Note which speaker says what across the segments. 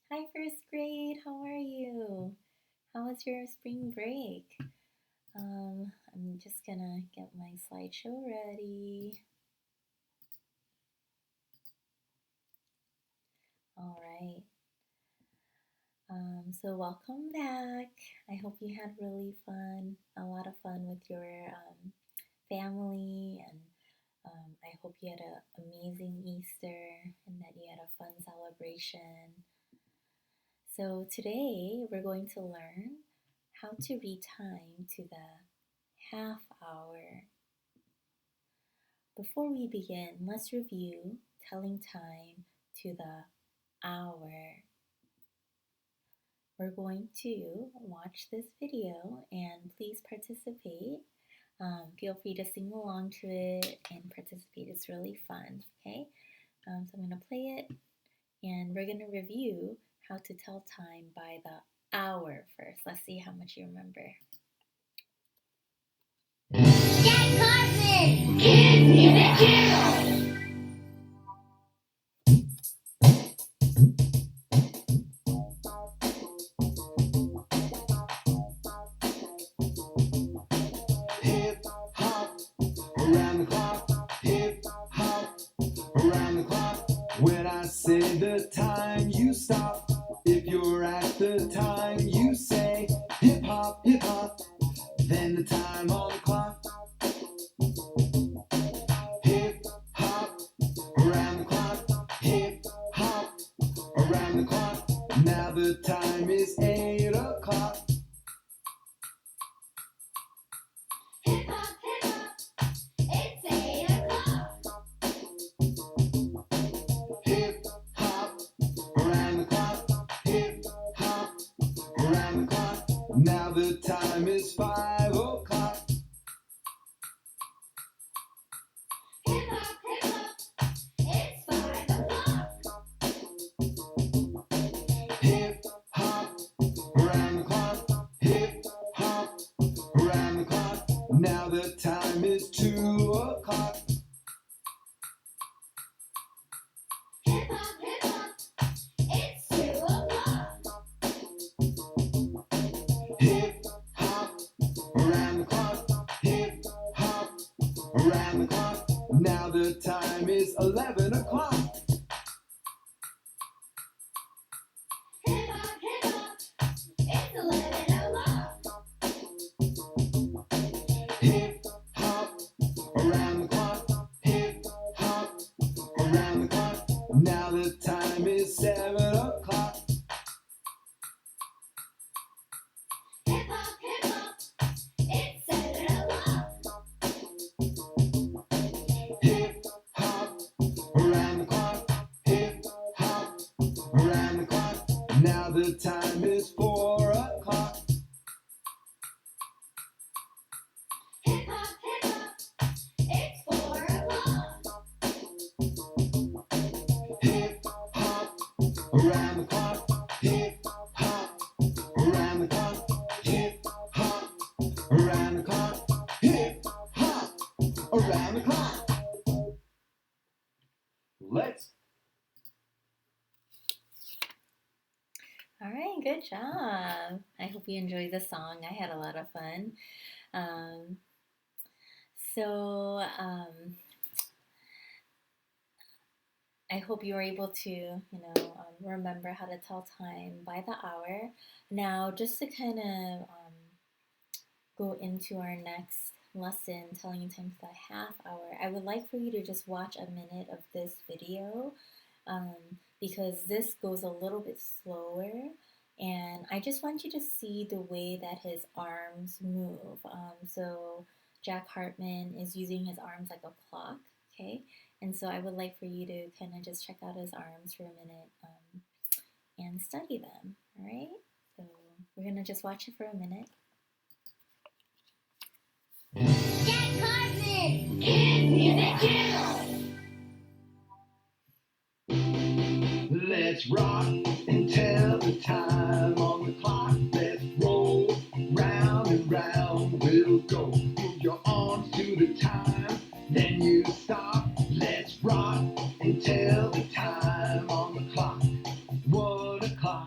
Speaker 1: Hi, first grade. How are you? How was your spring break? I'm just gonna get my slideshow ready. All right. So welcome back. I hope you had a lot of fun with your family, and I hope you had an amazing Easter and that you had a fun celebration. So today we're going to learn how to read time to the half hour. Before we begin, let's review telling time to the hour. We're going to watch this video and please participate. Feel free to sing along to it and participate. It's really fun, okay? So I'm going to play it and we're going to review how to tell time by the hour first. Let's see how much you remember.
Speaker 2: Jack Hartmann, Kids Music Channel.
Speaker 3: Hip hop around the clock. Hip hop around the clock. When I say the time, you stop. If you're at the time, you say hip hop, then the time on the clock. Hip hop around the clock. Hip hop around the clock. Now the time is 8 o'clock.
Speaker 2: Hip hop, it's 8 o'clock.
Speaker 3: Hip hop around the clock. Hip hop around the clock. Now the time is 5 o'clock.
Speaker 2: Hip hop, it's 5 o'clock.
Speaker 3: Hip hop around the clock. Hip hop around the clock. Now the time is 2 o'clock.
Speaker 2: Hip hop, it's 2 o'clock.
Speaker 3: Hip hop around the clock. Hip hop around the clock. Now the time is 11 o'clock.
Speaker 2: Hip hop, it's 11 o'clock.
Speaker 3: Hip hop around the clock. Hip hop around the clock. Now the time is 7 o'clock.
Speaker 2: Hip hop, it's 7 o'clock.
Speaker 3: Hip hop around the clock. Hip hop around the clock. Now the time is 4 o'clock.
Speaker 2: Hip hop, it's 4 o'clock.
Speaker 3: Hip hop around the clock. Hip hop around the clock. Hip hop around the clock. Hip hop around the clock. Let's
Speaker 1: All right, good job. I hope you enjoyed the song. I had a lot of fun. Um, so, I hope you were able to, remember how to tell time by the hour. Now, just to kind of go into our next lesson, telling time to the half hour, I would like for you to just watch a minute of this video because this goes a little bit slower. And I just want you to see the way that his arms move. So Jack Hartmann is using his arms like a clock, okay? And so I would like for you to kind of just check out his arms for a minute and study them, all right? So we're going to just watch it for a minute.
Speaker 2: Jack Hartmann, Kids Music Channel.
Speaker 3: Let's rock and tell the time on the clock. Let's roll round and round. We'll go. Move your arms to the time, then you stop. Let's rock and tell the time on the clock. 1 o'clock.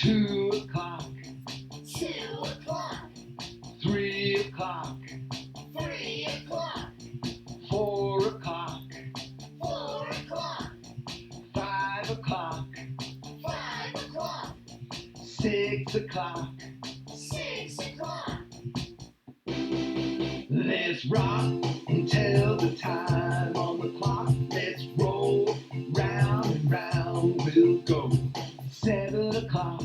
Speaker 3: 2 o'clock,
Speaker 2: 2 o'clock,
Speaker 3: 3 o'clock,
Speaker 2: 3 o'clock,
Speaker 3: 4 o'clock,
Speaker 2: 4 o'clock,
Speaker 3: 5 o'clock,
Speaker 2: 5 o'clock,
Speaker 3: 6 o'clock.
Speaker 2: 6 o'clock.
Speaker 3: Let's rock until the time on the clock. Let's roll round and round we'll go. 7 o'clock,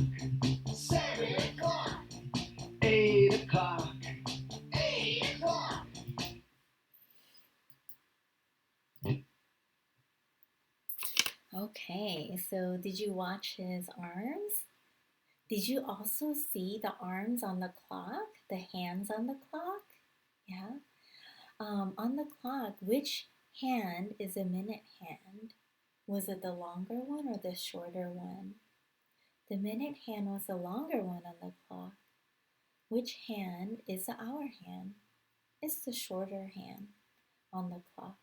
Speaker 2: 7 o'clock,
Speaker 3: 8 o'clock,
Speaker 2: 8 o'clock.
Speaker 1: Okay, so did you watch his arms? Did you also see the arms on the clock, the hands on the clock? Yeah. On the clock, which hand is a minute hand? Was it the longer one or the shorter one? The minute hand was the longer one on the clock. Which hand is the hour hand? It's the shorter hand on the clock.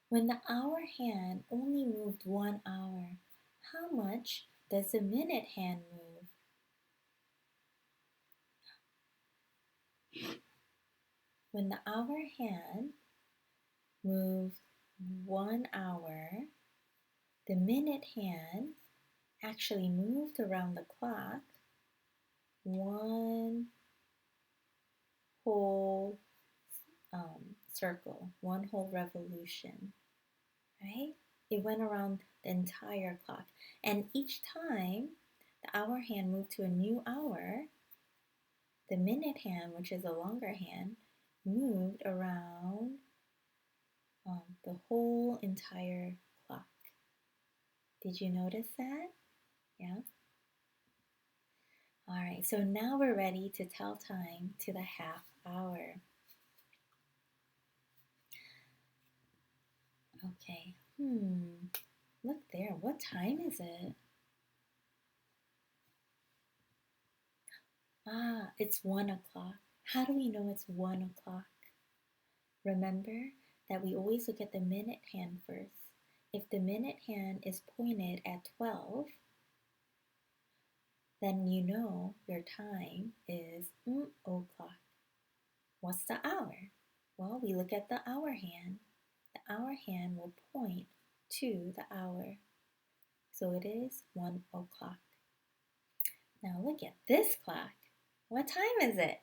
Speaker 1: When the hour hand only moved 1 hour, how much does the minute hand move? When the hour hand moved 1 hour, the minute hand actually moved around the clock one whole circle, one whole revolution, right? It went around the entire clock. And each time the hour hand moved to a new hour, the minute hand, which is a longer hand, moved around the whole entire clock. Did you notice that? Yeah? All right, so now we're ready to tell time to the half hour. Okay, look there. What time is it? Ah, it's 1 o'clock. How do we know it's 1 o'clock? Remember that we always look at the minute hand first. If the minute hand is pointed at 12, then you know your time is o'clock. What's the hour? Well, we look at the hour hand. The hour hand will point to the hour. So it is 1 o'clock. Now look at this clock. What time is it?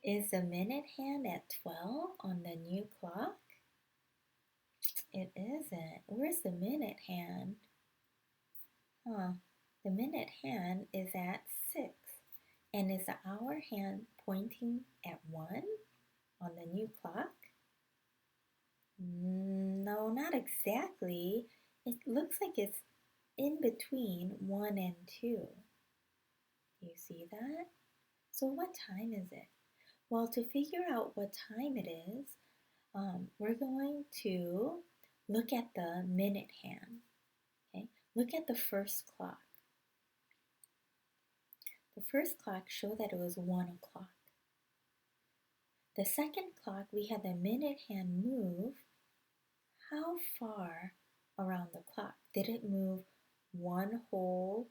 Speaker 1: Is the minute hand at 12 on the new clock? It isn't. Where's the minute hand? The minute hand is at 6. And is the hour hand pointing at 1 on the new clock? No, not exactly. It looks like it's in between 1 and 2. Do you see that? So what time is it? Well, to figure out what time it is, we're going to look at the minute hand. Okay, look at the first clock. The first clock showed that it was 1 o'clock. The second clock, we had the minute hand move. How far around the clock? Did it move one whole?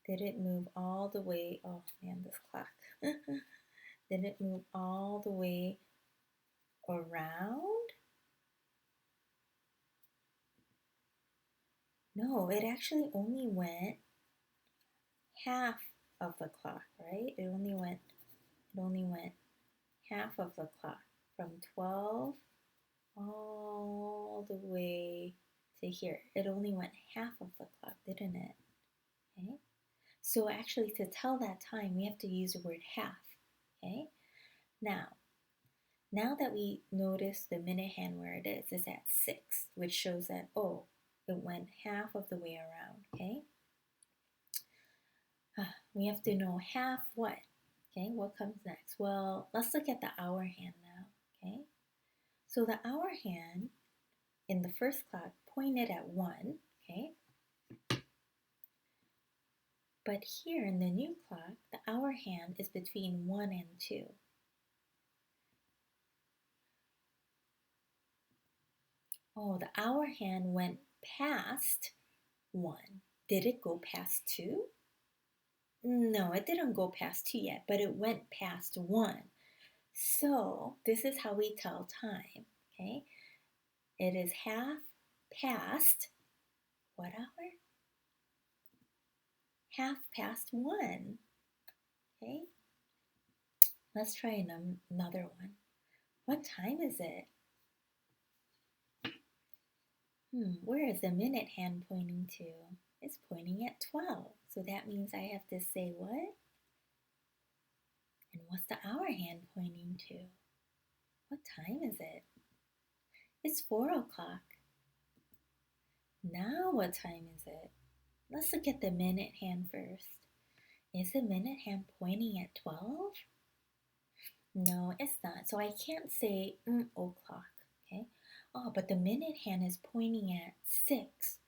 Speaker 1: Did it move all the way? Oh man, this clock. Did it move all the way around? No, it actually only went half of the clock, right? It only went half of the clock from 12 all the way to here. It only went half of the clock, didn't it? Okay. So actually to tell that time, we have to use the word half. Okay. Now that we notice the minute hand where it is at 6, which shows that, oh, it went half of the way around, okay? We have to know half what? Okay, what comes next? Well, let's look at the hour hand now, okay? So the hour hand in the first clock pointed at 1, okay? But here in the new clock, the hour hand is between 1 and 2. Oh, the hour hand went past 1. Did it go past 2? No, it didn't go past 2 yet, but it went past 1. So this is how we tell time, okay? It is half past what hour? Half past 1, okay? Let's try another one. What time is it? Where is the minute hand pointing to? It's pointing at 12. So that means I have to say what? And what's the hour hand pointing to? What time is it? It's 4 o'clock. Now what time is it? Let's look at the minute hand first. Is the minute hand pointing at 12? No, it's not. So I can't say o'clock, okay? Oh, but the minute hand is pointing at 6.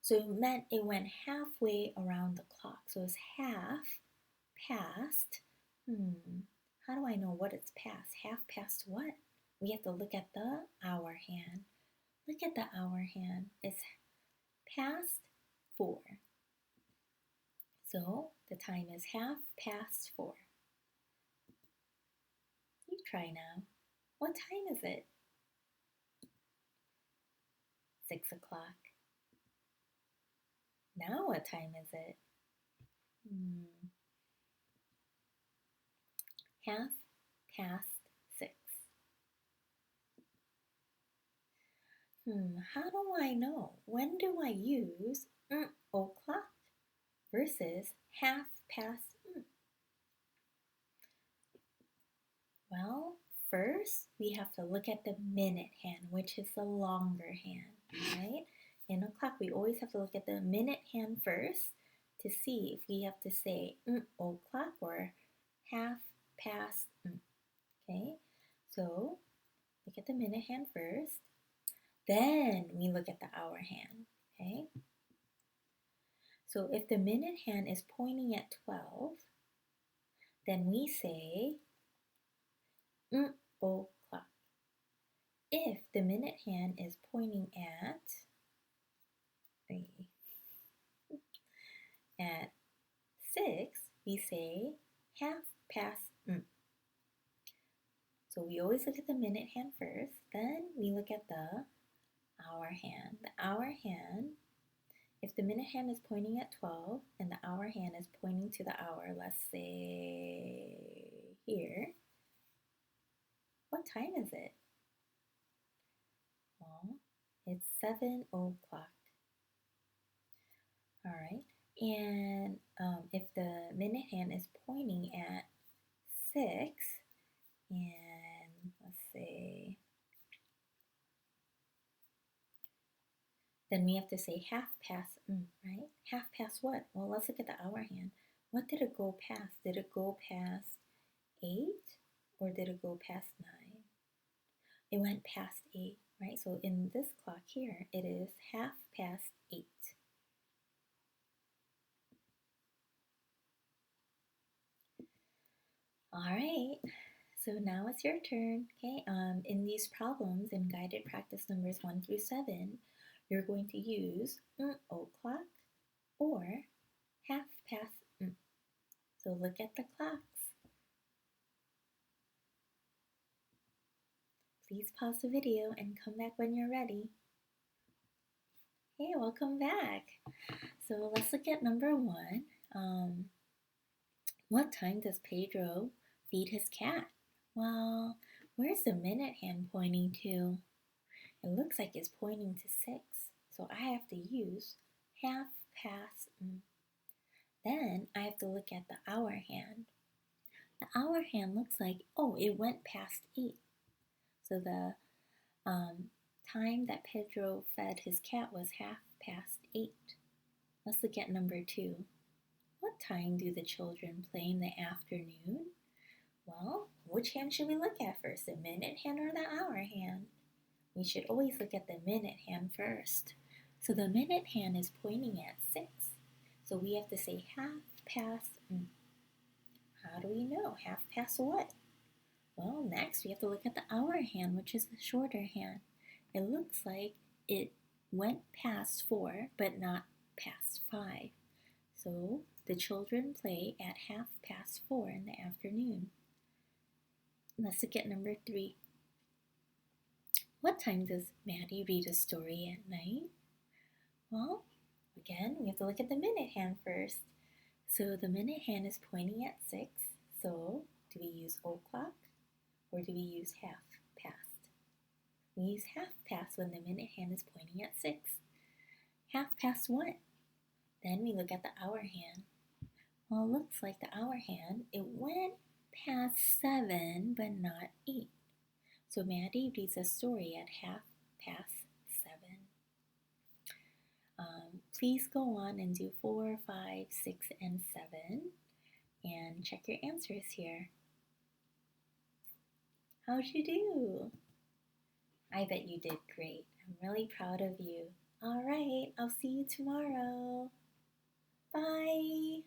Speaker 1: So it meant it went halfway around the clock. So it's half past. How do I know what it's past? Half past what? We have to look at the hour hand. Look at the hour hand. It's past 4. So the time is half past 4. You try now. What time is it? 6 o'clock. Now what time is it? Half past 6. How do I know? When do I use o'clock versus half past? Well, first we have to look at the minute hand, which is the longer hand, right? In a clock, we always have to look at the minute hand first to see if we have to say o'clock or half past. Okay, so look at the minute hand first. Then we look at the hour hand, okay? So if the minute hand is pointing at 12, then we say o'clock. If the minute hand is pointing at 6, we say half past. So we always look at the minute hand first, then we look at the hour hand. The hour hand, if the minute hand is pointing at 12 and the hour hand is pointing to the hour, let's say here, what time is it? Well, it's 7 o'clock. All right, and if the minute hand is pointing at 6, and let's say, then we have to say half past, right? Half past what? Well, let's look at the hour hand. What did it go past? Did it go past 8 or did it go past 9? It went past 8, right? So in this clock here, it is half past 8. All right, so now it's your turn, okay? In these problems, in guided practice numbers 1 through 7, you're going to use o'clock or half past. So look at the clocks. Please pause the video and come back when you're ready. Hey, welcome back. So let's look at number 1. What time does Pedro feed his cat? Well, where's the minute hand pointing to? It looks like it's pointing to 6. So I have to use half past. Then I have to look at the hour hand. The hour hand looks like, it went past 8. So the time that Pedro fed his cat was half past 8. Let's look at number 2. What time do the children play in the afternoon? Well, which hand should we look at first, the minute hand or the hour hand? We should always look at the minute hand first. So the minute hand is pointing at 6. So we have to say half past. How do we know? Half past what? Well, next we have to look at the hour hand, which is the shorter hand. It looks like it went past 4, but not past 5. So the children play at 4:30 in the afternoon. Let's look at number 3. What time does Maddie read a story at night? Well, again, we have to look at the minute hand first. So the minute hand is pointing at 6. So do we use o'clock or do we use half past? We use half past when the minute hand is pointing at 6. Half past what? Then we look at the hour hand. Well, it looks like the hour hand, it went past 7, but not 8. So Maddie reads a story at 7:30. Please go on and do 4, 5, 6, and 7, and check your answers here. How'd you do? I bet you did great. I'm really proud of you. All right, I'll see you tomorrow. Bye.